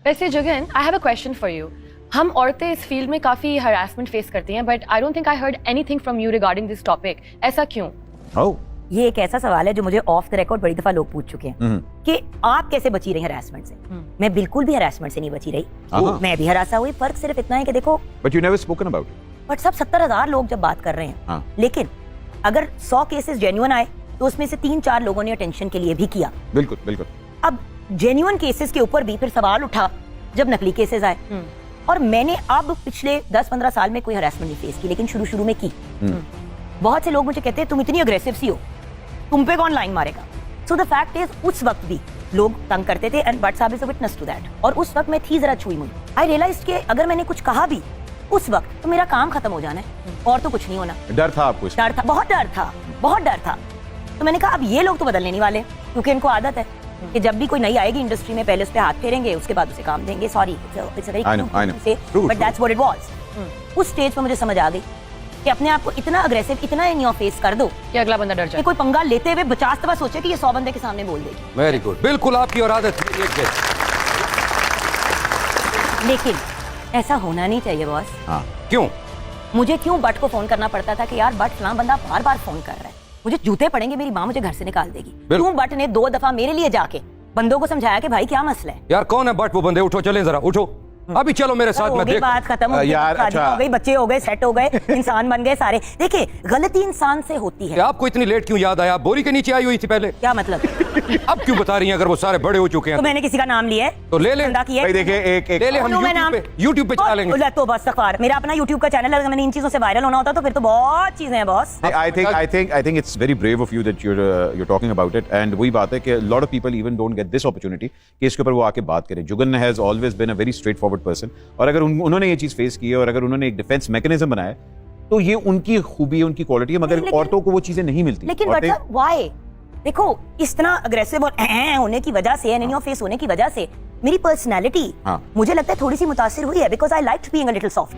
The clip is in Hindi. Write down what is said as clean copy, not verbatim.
वैसे Jugan, I have a question for you. हम औरतें इस फील्ड में काफी हरासमेंट फेस करती हैं, but I don't think I heard anything from you regarding this topic. ऐसा क्यों? Oh. ये एक ऐसा सवाल है जो मुझे ऑफ द रिकॉर्ड बड़ी दफा लोग पूछ चुके हैं कि आप कैसे बची रही हरासमेंट से। मैं बिल्कुल भी हरासमेंट से नहीं बची रही। मैं भी हरासा हुई। फर्क सिर्फ इतना है कि देखो, But you never spoken about it. But सब 70,000 लोग जब बात कर रहे हैं, लेकिन अगर 100 केसेस जेन्युइन आए तो उसमें से 3-4 लोगों ने अटेंशन के लिए भी किया। बिल्कुल बिल्कुल। अब जेन्युइन केसेस के ऊपर भी फिर सवाल उठा जब नकली केसेस आए। और मैंने अब पिछले 10-15 साल में कोई हरासमेंट नहीं फेस की, लेकिन शुरू में की। बहुत से लोग मुझे कहते हैं तुम इतनी अग्रेसिव सी हो, तुम पे कौन लाइन मारेगा। सो द फैक्ट इज उस वक्त भी लोग तंग करते थे एंड बट साहब is a witness to that. और उस वक्त मैं थी जरा छुई मुई। आई रियलाइज्ड कि अगर मैंने कुछ कहा भी उस वक्त तो मेरा काम खत्म हो जाना है और तो कुछ नहीं होना। डर था आपको? डर था, बहुत डर था, बहुत डर था। तो मैंने कहा अब ये लोग तो बदलने नहीं वाले, क्योंकि इनको आदत है कि जब भी कोई नई आएगी इंडस्ट्री में पहले उस पे हाथ फेरेंगे, उसके बाद उसे काम देंगे। Sorry, it's a very but that's what it was. उस स्टेज पे मुझे समझ आ गई कि अपने आप को इतना अग्रेसिव, इतना इन योर फेस कर दो कि अगला बंदा डर जाए। कि कोई पंगा लेते हुए 50 दफा सोचे कि ये 100 बंदे के सामने बोल देगी। वेरी गुड, बिल्कुल आपकी और आदत। लेकिन ऐसा होना नहीं चाहिए बॉस। हाँ। क्यों? मुझे क्यों बट को फोन करना पड़ता था कि यार बट फलां बंदा बार बार फोन कर रहा है, मुझे जूते पड़ेंगे, मेरी माँ मुझे घर से निकाल देगी। क्यों बट ने 2 दफा मेरे लिए जाके बंदों को समझाया कि भाई क्या मसला है। यार कौन है बट? वो बंदे उठो, चलें जरा, उठो अभी, चलो मेरे साथ में। देख बात खत्म हो गई, शादी हो गई, बच्चे हो गए, सेट हो गए, इंसान बन गए सारे। देखिए गलती इंसान से होती है। आपको इतनी लेट क्यों याद आया? आप बोरी के नीचे आई हुई थी पहले। क्या मतलब? अब क्यों बता रही हैं? अगर वो सारे बड़े हो चुके हैं तो मैंने किसी का नाम लिया है तो ले ले। भाई देखिए, एक ले ले, हम YouTube पे चला लेंगे। तो बस अखबार, मेरा अपना YouTube का चैनल है, अगर मैंने इन चीजों से वायरल होना होता तो फिर तो बहुत चीजें हैं boss. I think it's very brave of you that you're talking about it, and वही बात है कि a lot of people even don't get this opportunity कि इसके ऊपर वो आके बात करें। Jugan has always been a very straightforward person, और अगर उन्होंने ये चीज फेस की है और अगर उन्होंने एक डिफेंस मैकेनिज्म बनाया तो ये उनकी खूबी है, उनकी क्वालिटी है, मगर औरतों को वो चीजें नहीं मिलती। लेकिन व्हाई? देखो इस तरह अग्रेसिव और होने की वजह से, इन योर फेस होने की वजह से मेरी पर्सनैलिटी मुझे लगता है थोड़ी सी मुतासिर हुई है, because I liked being a little soft.